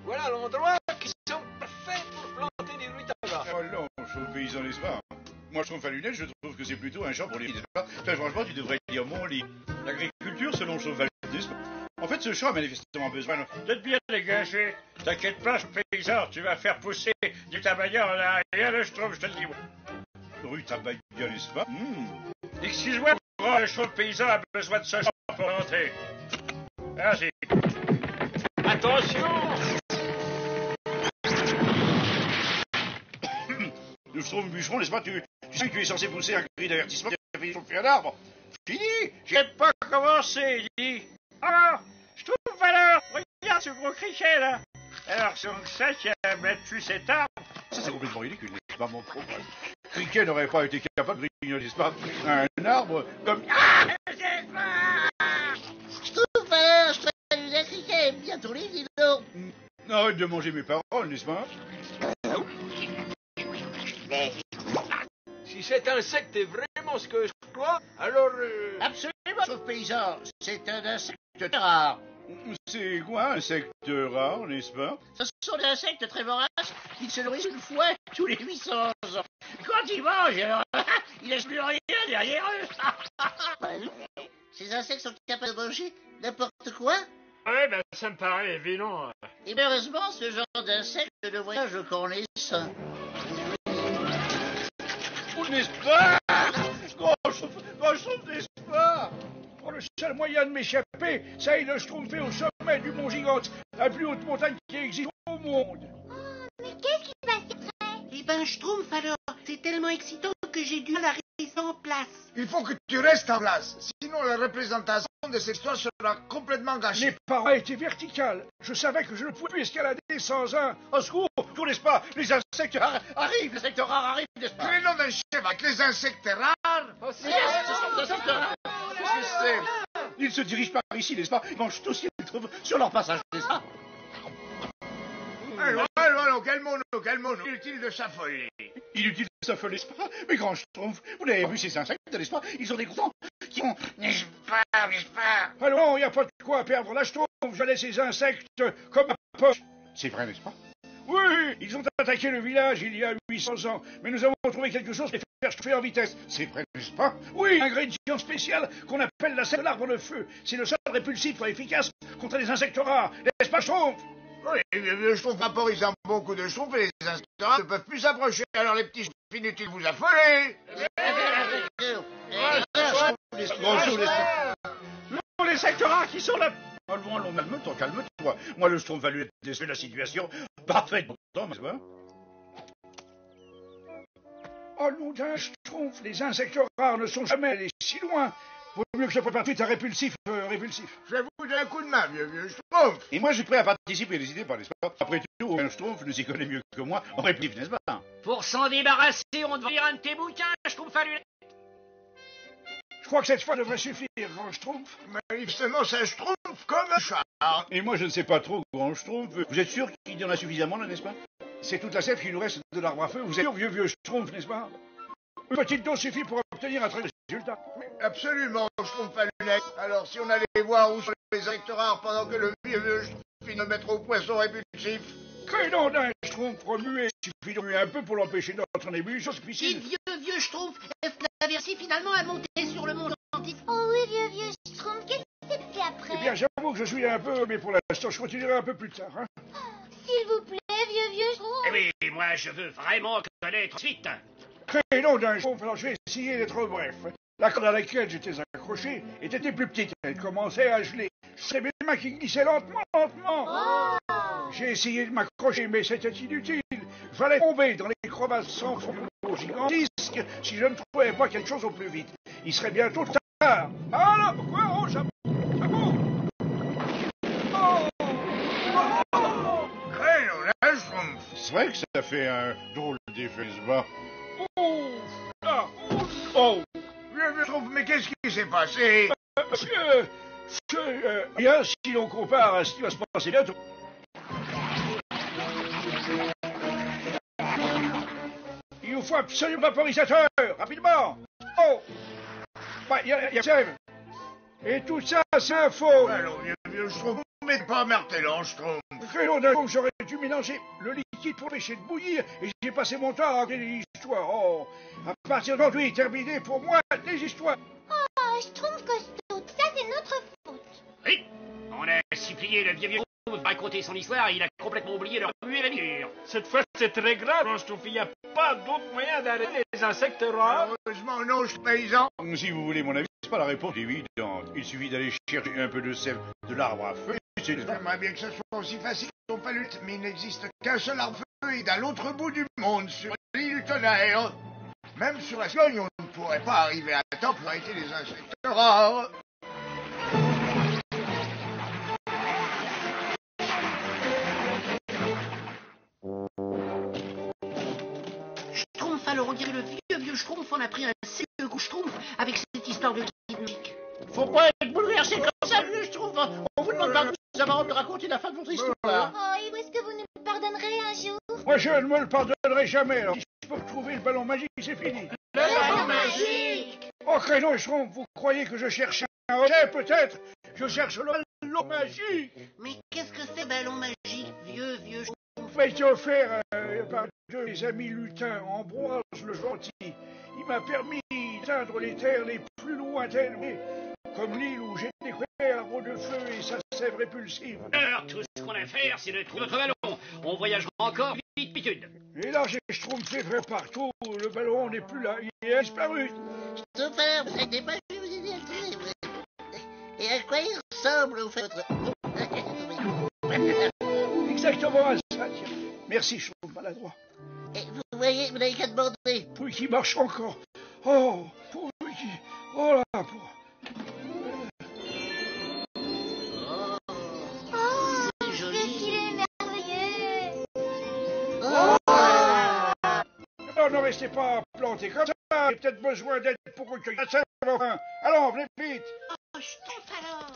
Voilà l'endroit qui semble parfait pour planter des rutabagas. Oh non, chauve paysan, n'est-ce pas? Moi, je trouve à lunettes, je trouve que c'est plutôt un champ pour les... n'est-ce pas? Enfin, franchement, tu devrais dire mon lit. L'agriculture, selon Chauvel, n'est-ce pas? En fait, ce champ a manifestement besoin d'être bien dégagé. T'inquiète pas, paysan, tu vas faire pousser du tabaga en arrière, je trouve, je te le dis. Rutabaga, n'est-ce pas? Excuse-moi, le chauve paysan a besoin de ce champ pour rentrer. Vas-y. Attention! Nous sommes bûcherons, n'est-ce pas? Tu sais que tu es censé pousser un cri d'avertissement qui a fait chauffer un arbre. Fini! J'ai pas commencé, dis. Ah! Je trouve alors! Regarde ce gros criquet, là! Alors, c'est donc ça qui a battu cet arbre? Ça, c'est complètement ridicule, n'est-ce pas, mon pauvre? Criquet n'aurait pas été capable de grignoter, n'est-ce pas? Un arbre comme... Ah! Je trouve alors, je traite le criquet bien tourné, dis donc. Arrête de manger mes paroles, n'est-ce pas? Mais Si cet insecte est vraiment ce que je crois, alors... absolument, chauve paysan, c'est un insecte très rare. C'est quoi, un insecte rare, n'est-ce pas? Ce sont des insectes très voraces qui se nourrissent une fois tous les 800 ans. Quand ils mangent, alors, ils laissent plus rien derrière eux. Ces insectes sont capables de manger n'importe quoi. Ouais, ben ça me paraît évident. Et malheureusement, ce genre d'insectes ne voyage qu'en essaim. N'est-ce pas? Grand-chauve, n'est-ce pas? Oh, le seul moyen de m'échapper, ça est de schtroumpfer au sommet du mont Gigante, la plus haute montagne qui existe au monde. Oh, mais qu'est-ce qui se passe après? Eh ben, Schtroumpf, alors, c'est tellement excitant que j'ai dû la rester en place. Il faut que tu restes en place, sinon la représentation de cette histoire sera complètement gâchée. Les parois étaient verticales. Je savais que je ne pouvais plus escalader sans un... Au secours, n'est-ce pas? Les insectes arrivent, les insectes rares arrivent, n'est-ce pas? Quel est le nom d'un chef avec les insectes rares? Ce sont des insectes rares. Qu'est-ce que c'est? Ils se dirigent par ici, n'est-ce pas? Ils mangent tout ce qu'ils trouvent sur leur passage, n'est-ce pas? Allons, calmons-nous, inutile de s'affoler. Inutile de s'affoler, n'est-ce pas? Mais grand Schtroumpf, vous l'avez vu ces insectes, n'est-ce pas? Ils ont des gros dents qui ont... N'est-ce pas? Allons, il n'y a pas de quoi perdre la Schtroumpf, je laisse ces insectes comme un poche. C'est vrai, n'est-ce pas? Oui, ils ont attaqué le village il y a 800 ans, mais nous avons trouvé quelque chose pour les faire chauffer en vitesse. C'est vrai, n'est-ce pas? Oui, un ingrédient spécial qu'on appelle la sève de l'arbre de feu. C'est le seul répulsif efficace contre les insectes rares. N'est-ce pas, Schtroumpf? Oui, je trouve vaporise un bon coup de schtroumpf et les insectes rares ne peuvent plus s'approcher. Alors les petits schtroumpfs, inutile vous affoler. Non, les insectes rares qui sont là. Allons, calme-toi. Moi, le Schtroumpf va lui laisser la situation parfaite pourtant, n'est-ce pas? Oh, nom d'un Schtroumpf, les insectes rares ne sont jamais allés si loin. Vaut mieux que je prépare tout un répulsif. Je vous donne un coup de main, vieux schtroumpf. Et moi, je suis prêt à participer, n'hésitez pas, n'est-ce pas? Après tout, un Schtroumpf nous y connaît mieux que moi en répulsif, n'est-ce pas? Pour s'en débarrasser, on devrait lire un de tes bouquins, Schtroumpf à lunettes. Je crois que cette fois devrait suffire, grand Schtroumpf. Manifestement, c'est un schtroumpf comme un chat. Et moi, je ne sais pas trop, grand Schtroumpf. Vous êtes sûr qu'il y en a suffisamment, là, n'est-ce pas? C'est toute la sève qui nous reste de l'arbre à feu. Vous êtes sûr, vieux Schtroumpf, n'est-ce pas? Une petite dose suffit pour obtenir un très bon résultat. Mais absolument, schtroumpf à lunettes. Alors, si on allait voir où sont les insectes rares pendant que le vieux schtroumpf finit de mettre au poisson répulsif. Que nom d'un Schtroumpf remué. Il suffit de remuer un peu pour l'empêcher d'entrer en ébullition, c'est Et difficile. vieux Schtroumpf, la Versi finalement a monté sur le mont Atlantis. Oh oui, vieux Schtroumpf, qu'est-ce qui s'est passé après? Eh bien, j'avoue que je suis un peu, mais pour l'instant, je continuerai un peu plus tard, hein. S'il vous plaît, vieux Schtroumpf. Eh oui, moi je veux vraiment connaître suite. Que nom d'un Schtroumpf. Alors, je vais essayer d'être bref. La corde à laquelle j'étais accroché était plus petite. Elle commençait à geler. C'est mes mains qui glissaient lentement. Oh. J'ai essayé de m'accrocher, mais c'était inutile. J'allais tomber dans les crevasses sans fond gigantesques si je ne trouvais pas quelque chose au plus vite. Il serait bientôt tard. Ah là, quoi? Oh, ça monte. Oh. Crème, un schtroumpf. C'est vrai que ça fait un drôle d'effet, n'est-ce pas? Oh. Vieux schtroumpf, mais qu'est-ce qui s'est passé? Bien, si l'on compare à ce qui va se passer bientôt. Il nous faut absolument vaporisateur, rapidement. Oh. Bah, y a Sève. Et tout ça, c'est un faux. Alors, vieux schtroumpf, Mais pas Martellan, Schtroumpf. Crénon d'un coup, j'aurais dû mélanger le liquide pour empêcher de bouillir et j'ai passé mon temps à raconter des histoires. Oh, à partir d'aujourd'hui, terminé pour moi les histoires. Oh, Schtroumpf costaud, ça c'est notre faute. Oui, on a supplié le vieux Schtroumpf de raconter son histoire et il a complètement oublié de remuer la mûre. Cette fois, c'est très grave, Schtroumpf. Il n'y a pas d'autre moyen d'arrêter les insectes rares. Heureusement, non, paysan. Si vous voulez mon avis, c'est pas la réponse évidente. Il suffit d'aller chercher un peu de sève de l'arbre à feu. J'aimerais bien que ce soit aussi facile qu'on pas lutte, mais il n'existe qu'un seul arbre feuille à l'autre bout du monde, sur l'île du tonnerre. Même sur la Slogne, on ne pourrait pas arriver à temps pour arrêter les insectes rares. Schtroumpf, alors on dirait le vieux Schtroumpf, on a pris un sérieux coup Schtroumpf avec cette histoire de liquide magique. Faut pas être bouleversé comme ça, vieux Schtroumpf. On vous demande pas de savoir de raconter la fin de votre histoire. Oh, et est-ce que vous nous pardonnerez un jour? Moi, je ne me le pardonnerai jamais. Alors, si je peux retrouver le ballon magique, c'est fini. Le ballon magique! Oh, Crénon et Schtroumpf, vous croyez que je cherche un objet, peut-être? Je cherche le ballon magique. Mais qu'est-ce que c'est ballon magique, vieux Schtroumpf? Il m'a été offert par deux des amis lutins, Ambroise le Gentil. Il m'a permis d'atteindre les terres les plus lointaines, comme l'île où j'ai découvert l'arbre de feu et sa sève répulsive. Alors, tout ce qu'on a à faire, c'est de trouver notre ballon. On voyagera encore vite, pitude. Et là, j'ai Schtroumpfé vrai partout. Le ballon n'est plus là. Il a disparu. Schtroumpf, alors, vous n'êtes pas je vous aider à le trouver. Et à quoi il ressemble, au fait? Exactement à ça, tiens. Merci, Schtroumpf maladroit. Et vous voyez, vous n'avez qu'à demander. Pour qui marche encore. Oh, pour qui... Oh là, pour... Oh, C'est joli. qu'est-ce qu'il est merveilleux! Alors ne restez pas plantés comme ça. J'ai peut-être besoin d'aide pour recueillir la sève, enfin. Allons, venez vite. Oh, Schtroumpf alors!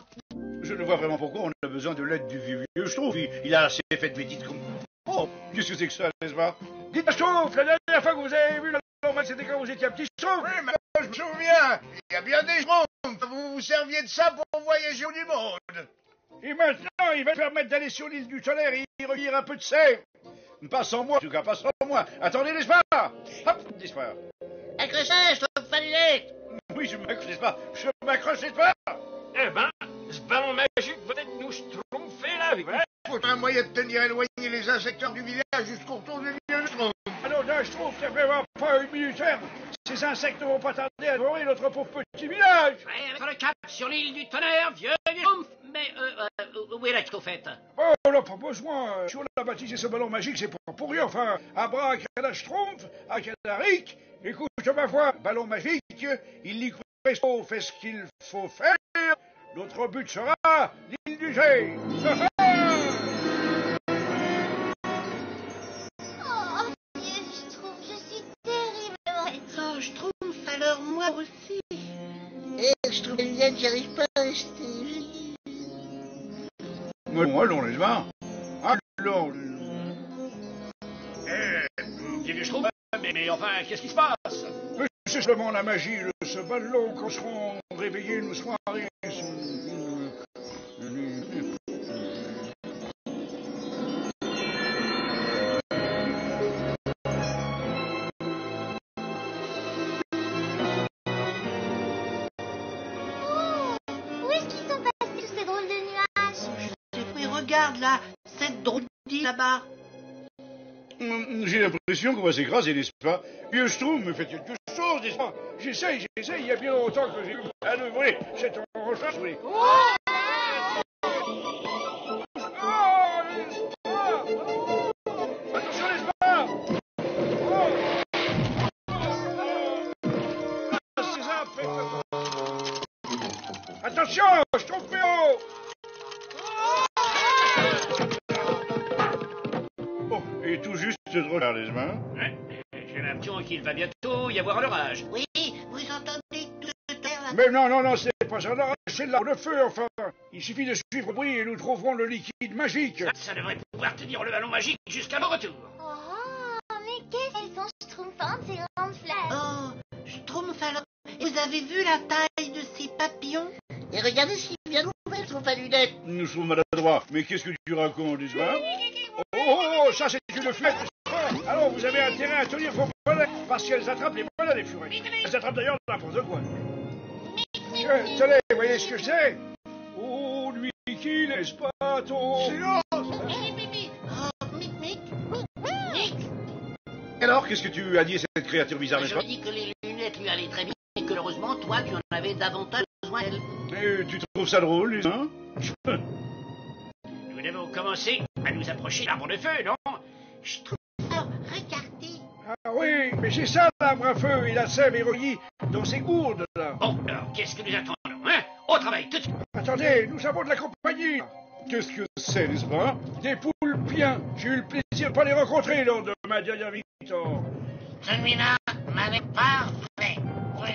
Je ne vois vraiment pourquoi on a besoin de l'aide du vieux Schtroumpf. Il a assez fait de bêtises comme... Oh, qu'est-ce que c'est que ça, n'est-ce pas? Dites Schtroumpf, la dernière fois que vous avez vu la normale, c'était quand vous étiez un petit Schtroumpf. Oui, mais je me souviens. Il y a bien des Schtroumpfs. Vous vous serviez de ça pour voyager au du monde. Et maintenant, il va permettre d'aller sur l'île du Tonnerre et y recueillir un peu de sève. Pas sans moi, en tout cas, pas sans moi. Attendez, n'est-ce pas? Hop, disparaît. Accrochage, Schtroumpf fallulet. Oui, je m'accroche, n'est-ce pas? Je m'accroche, n'est-ce pas? Eh ben, ce ballon magique va peut-être nous schtroumpfer la vie. Il faut un moyen de tenir éloigné les insecteurs du village jusqu'au retour du vieux Schtroumpf. Alors là, je trouve que c'est vraiment pas une minute. Ces insectes ne vont pas tarder à dévorer notre pauvre petit village. Ouais, sur le cap, sur l'île du Tonnerre, vieux Schtroumpf. Mais, où est la au fait? Oh, on n'a pas besoin. Si on a baptisé ce ballon magique, c'est pas pour rien. Enfin, abracadabra Schtroumpf, acadaric. Écoute ma voix, ballon magique, il presto fait ce qu'il faut faire. Notre but sera l'île du G. Oh, vieux Schtroumpf, je suis terriblement... Oh, Schtroumpf, alors moi aussi. Eh, je trouve bien que j'y arrive pas à rester. Allons, n'est-ce pas? Allons. Vieux Schtroumpf, mais enfin, qu'est-ce qui se passe? C'est seulement la magie de ce ballon. Quand serons réveillés, nous serons arrivés. Où est-ce qu'ils sont passés tous ces drôles de nuages? Mais regarde là, cette drôle d'île là-bas. J'ai l'impression qu'on va s'écraser, n'est-ce pas? Vieux Schtroumpf, me fait quelque chose, n'est-ce pas? J'essaye, il y a bien longtemps que j'ai eu à nouveau cette recherche. Oui. Attention, n'est-ce pas? C'est ça, attention, je trouve plus haut. Oh, et tout juste de regard, n'est-ce pas? Ouais, j'ai l'impression qu'il va bientôt y avoir un orage. Oui, vous entendez tout ce terre là? Mais non, c'est pas ça, c'est de l'arbre de feu, enfin. Il suffit de suivre le bruit et nous trouverons le liquide magique. Ça devrait pouvoir tenir le ballon magique jusqu'à mon retour. Oh, mais qu'elles sont schtroumpfantes, ces grandes fleurs. Oh, Schtroumpf alors. Et vous avez vu la taille de ces papillons? Et regardez s'il vient nous nouvelle chauffe à lunettes. Nous sommes maladroits. Mais qu'est-ce que tu racontes, n'est-ce pas? Oh, ça c'est une fumette, n'est-ce pas? Alors vous avez intérêt à tenir vos volets, parce qu'elles attrapent les volets, les furets. Elles attrapent d'ailleurs n'importe quoi. Tenez, vous voyez ce que c'est? Oh, lui qui, n'est-ce pas, ton... Silence! Oh, mic. Alors, qu'est-ce que tu as dit à cette créature bizarre, n'est-ce Je pas? lui ai dit que les lunettes lui allaient très bien et que heureusement, toi, tu en avais davantage besoin d'elles. Et tu trouves ça drôle, hein? Nous devons commencer à nous approcher de l'arbre de feu, non? Je trouve... Alors, regardez. Ah oui, mais c'est ça l'arbre à feu et la sève est relie dans ces gourdes, là. Bon, alors, qu'est-ce que nous attendons, hein? Au travail, tout de suite. Attendez, nous avons de la compagnie. Qu'est-ce que c'est, n'est-ce pas? Des poules bien. J'ai eu le plaisir de pas les rencontrer lors de ma dernière victoire. Celui-là m'avait parfait. Oui.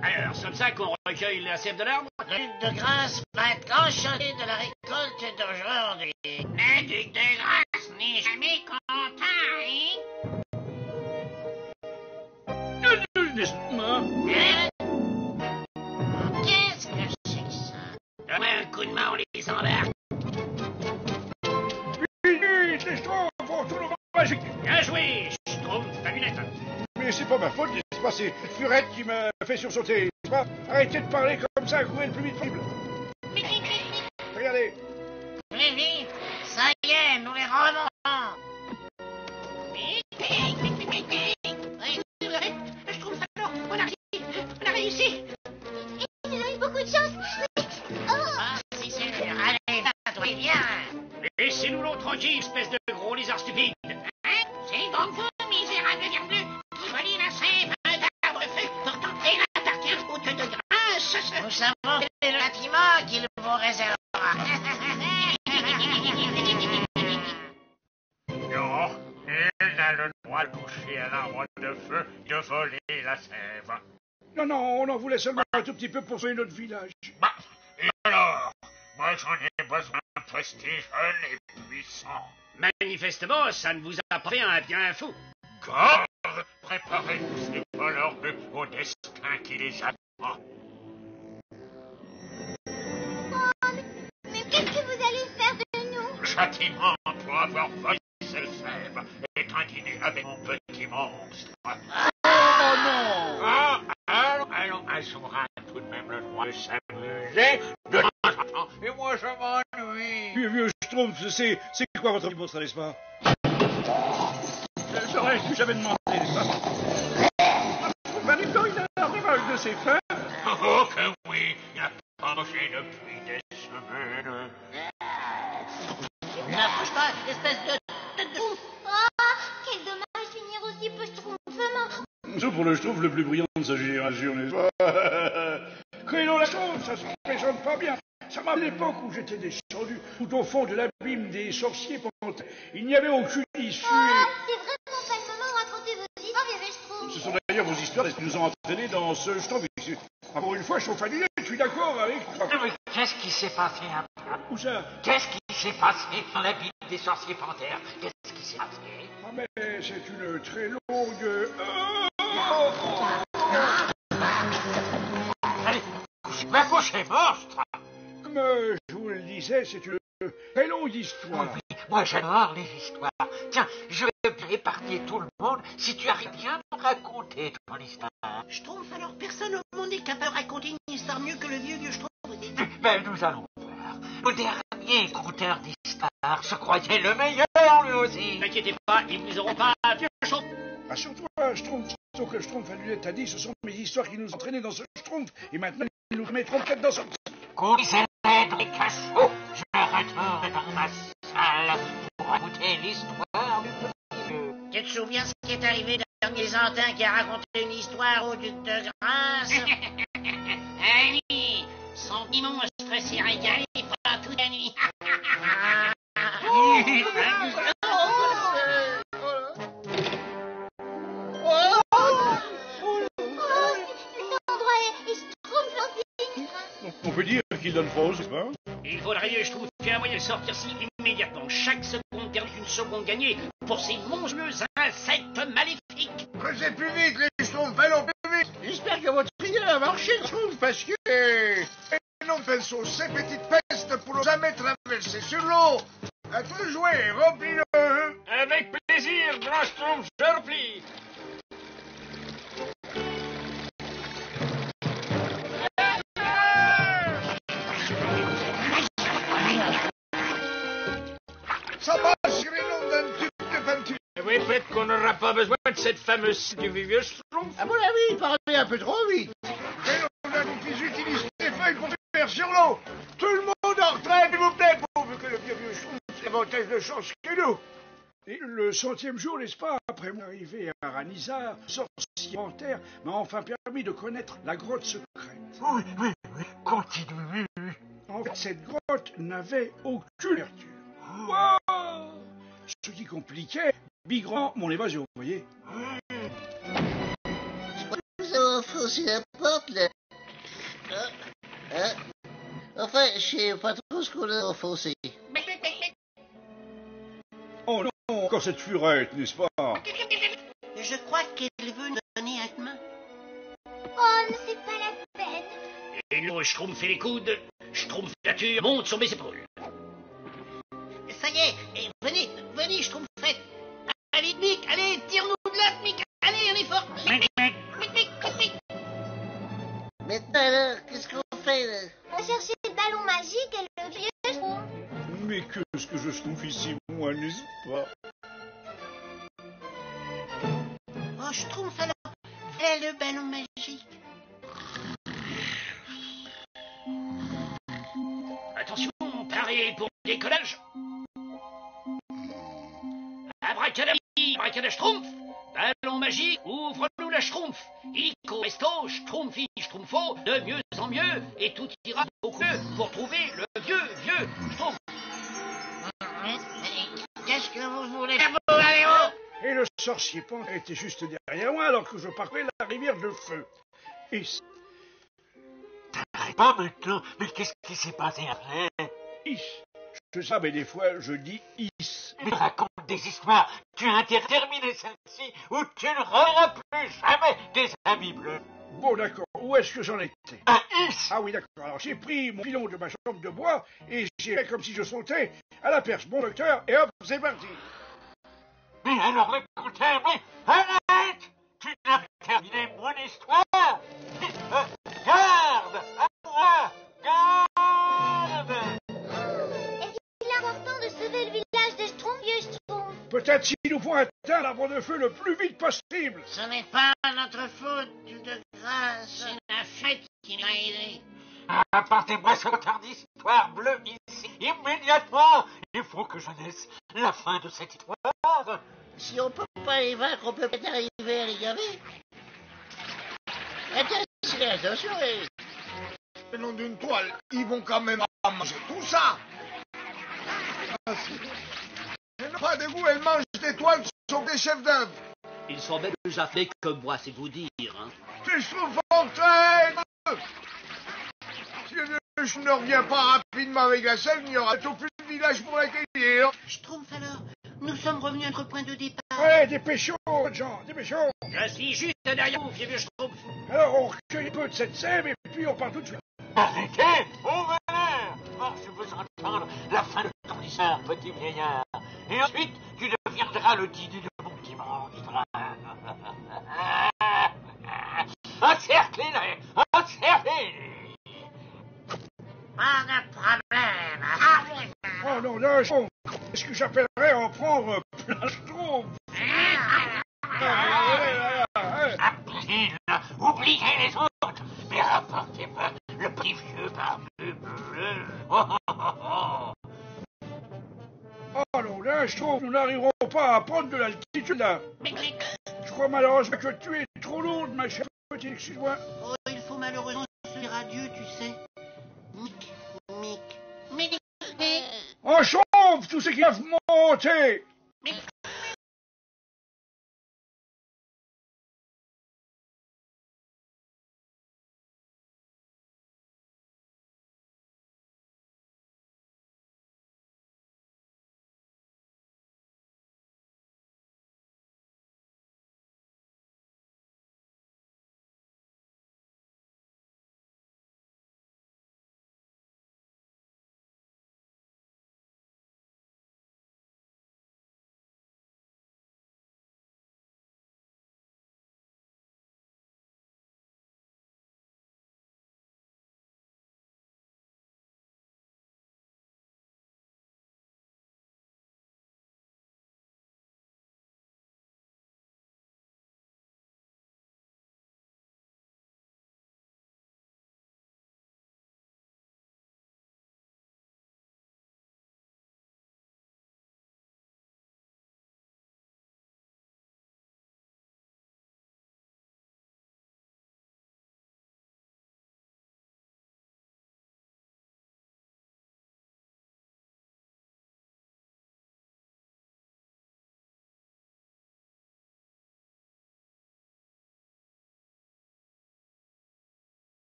Alors, c'est comme ça qu'on recueille la sève de l'arbre? Le duc de grâce va être enchanté de la récolte d'aujourd'hui. Le duc de grâce n'est jamais content, hein? Qu'est-ce que c'est que ça? Donne-moi un coup de main, on les embarque. Vite, les schtroumpfs, on retourne au magique. Bien joué, Schtroumpf, ta lunette. Mais c'est pas ma faute, n'est-ce pas? C'est Furette qui m'a fait sursauter, n'est-ce pas? Arrêtez de parler comme ça, courez le plus vite possible. Regardez. Plus vite, ça y est, nous les remontons. Je trouve alors, on a réussi. Ils ont eu beaucoup de chance. Ah, si c'est sûr, allez, va-toi, viens. Laissez-nous l'autre tranquille, espèce de gros lézard stupide. Hein? C'est donc vous, misérables verblus, qui volez la sève à un arbre feu, pourtant elle appartient au duc de grâce. Nous savons quel est le bâtiment qu'il vous réservera. Non, il n'a le droit de toucher à l'arbre de feu, de voler la sève. Non, on en voulait seulement un tout petit peu pour sauver notre village. Bah, et alors? Moi, j'en ai besoin d'un prestige jeune et puissant. Manifestement, ça ne vous a pas fait un bien fou. Garde, préparez-vous ces voleurs au destin qui les attend. Mais qu'est-ce que vous allez faire de nous? Châtiment pour avoir volé cette sève est un dîner avec mon petit monstre. Oh non! Allons, elles aura tout de même le droit de s'amuser de temps en temps, et moi je m'ennuie. Vieux Schtroumpf, c'est quoi votre monstre, n'est-ce pas? J'aurais jamais demandé, n'est-ce pas? Maintenant, il a un ravage de ses fers. Oh que oui, il n'a pas mangé depuis des semaines. N'approche pas, espèce de... Oh, quel dommage finir aussi peu schtroumpfement. Sauf pour le Schtroumpf le plus brillant de sa génération, n'est-ce pas? Créons la chose, ça se présente pas bien. Ça m'a à l'époque où j'étais descendu tout au fond de l'abîme des sorciers pendant... Il n'y avait aucune issue. Oh, c'est vraiment pas le moment où raconter vos histoires, les schtroumpfs. Ce sont d'ailleurs vos histoires qui nous ont entraînés dans ce Schtroumpf. Encore une fois, chauffe à lunettes, je suis d'accord avec toi. Mais qu'est-ce qui s'est passé après? Où ça? Qu'est-ce qui s'est passé dans la ville des sorciers panthères? Qu'est-ce qui s'est passé? Ah mais c'est une très longue... Allez, va coucher, monstre! Comme je vous le disais, c'est une très longue histoire. Oh oui, moi j'adore les histoires. Tiens, je vais bien épargner tout le monde si tu arrives bien à me raconter ton histoire. Schtroumpf, alors personne au monde n'est capable de raconter une histoire mieux que le vieux Schtroumpf, vous dites? Ben nous allons voir. Le dernier conteur d'histoire se croyait le meilleur, lui aussi. N'inquiétez pas, ils vous auront pas bien chaud. Rassure-toi, Schtroumpf. Ce que Schtroumpf à lunettes a dit, ce sont mes histoires qui nous ont entraînés dans ce Schtroumpf. Et maintenant, ils nous mettront peut-être dans ce... Conduisez-les dans les cachots. Je retourne dans ma salle pour écouter l'histoire du petit vieux. Tu te souviens ce qui est arrivé d'un Byzantin qui a raconté une histoire au duc de grâce? Ah oui, son petit monstre s'est régalé pendant toute la nuit. Cet endroit est schtroumpfantine. On peut dire qu'il donne froid, n'est-ce pas? Il faudrait mieux, je trouve, qu'un moyen de sortir ici immédiatement. Chaque seconde perdue, une seconde gagnée pour ces monstrueux insectes maléfiques. Creusez plus vite, les schtroumpfs, allons plus vite. J'espère que votre idée a marché, Schtroumpf, parce que... nom de pinceau, ces petites pestes pourront jamais traverser sur l'eau. À toi de jouer, replie-le. Avec plaisir, grand Schtroumpf, je replie. Ça marche, Grenon, d'un tube de peinture. Oui, peut-être qu'on n'aura pas besoin de cette fameuse du vieux Schtroumpf. À mon avis, il parlait un peu trop vite. Grenon, qu'ils utilisent les feuilles pour faire sur l'eau. Tout le monde en retraite, s'il vous plaît, pourvu que le vieux Schtroumpf ait davantage de chance que nous. Et le 100e jour, n'est-ce pas, après mon arrivée à Ranizar, sorcier panthère m'a enfin permis de connaître la grotte secrète. Oui, continue. En fait, cette grotte n'avait aucune ouverture. Wow! Ce qui compliquait bigrement mon évasion, vous voyez. Vous avez forcé la porte, là. Enfin, je sais pas trop ce qu'on a enfoncé. Oh non, encore cette furette, n'est-ce pas? Je crois qu'elle veut nous donner un main. Oh, mais c'est pas la peine. Et nous, Schtroumpf fait les coudes, Schtroumpf nature monte sur mes épaules. Ça y est, et venez, Schtroumpfette. Allez, Mick, allez, tire-nous de là, Mick. Allez, on est fort. Mick. Maintenant, alors, qu'est-ce qu'on fait, là? On va chercher le ballon magique et le vieux Schtroumpf. Mais qu'est-ce que je trouve ici, moi, n'est-ce pas? Oh, Schtroumpf, alors, voilà le ballon magique. Attention, paré pour le décollage. Abracadabra, Schtroumpf. Ballon magique, ouvre-nous la Schtroumpf. Illico presto, Schtroumpfi, Schtroumpfo, de mieux en mieux, et tout ira beaucoup mieux pour trouver le vieux Schtroumpf. Qu'est-ce que vous voulez faire, vous, allez-vous? Et le sorcier panthère était juste derrière moi alors que je parcourais la rivière de feu. Et T'arrêtes pas maintenant, mais qu'est-ce qui s'est passé après? je sais, mais des fois je dis is. Mais raconte des histoires. Tu as terminé celle-ci ou tu ne reverras plus jamais des amis bleus. Bon, d'accord, où est-ce que j'en étais? Un is. Ah oui, d'accord, alors j'ai pris mon filon de ma chambre de bois et j'ai fait comme si je sautais à la perche, bon docteur, et hop, c'est parti. Mais alors écoutez, mais arrête. Tu n'as pas terminé mon histoire. Garde à moi. Garde. Est-il important de sauver le village de Schtroumpf, vieux Schtroumpf? Peut-être si nous pouvons atteindre l'arbre de feu le plus vite possible. Ce n'est pas notre faute, de grâce. C'est la fête qui m'a aidé. Apportez-moi ce retard d'histoire bleue ici, immédiatement. Il faut que je laisse la fin de cette histoire. Si on peut pas les vaincre, on peut peut-être arriver à les gaver. Attention, Le nom d'une toile, ils vont quand même manger tout ça. Elles n'ont pas de goût, elles mangent des toiles qui sont des chefs d'œuvre. Ils sont bien plus afflés que moi, c'est vous dire, hein. Tu trouves fontaine. Si je ne reviens pas rapidement avec la selle, il n'y aura tout plus de village pour l'accueillir. Schtroumpf, alors, nous sommes revenus à notre point de départ. Ouais, dépêchons, gens, dépêchons. Je suis juste derrière vous, vieux Schtroumpf. Alors on recueille un peu de cette sève et puis on part tout de suite. Arrêtez, au malheur. Oh, je veux entendre la fin de ton histoire, petit vieillard. Et ensuite, tu deviendras le dîner de mon dimanche. Encerclez-les, encerclez-les. Pas de problème. Oh non, là, est-ce que j'appellerais en prendre plein Schtroumpf? Appelez-le, oubliez les autres, mais rapportez-moi le petit vieux barbu bleu. Oh non, là, je trouve que nous n'arriverons pas à prendre de l'altitude là. Je crois malheureusement que tu es trop lourde, ma chère petite, excuse-moi. Oh, il faut malheureusement se dire adieu, tu sais. Mick. En chauffe tous ceux qui doivent monter.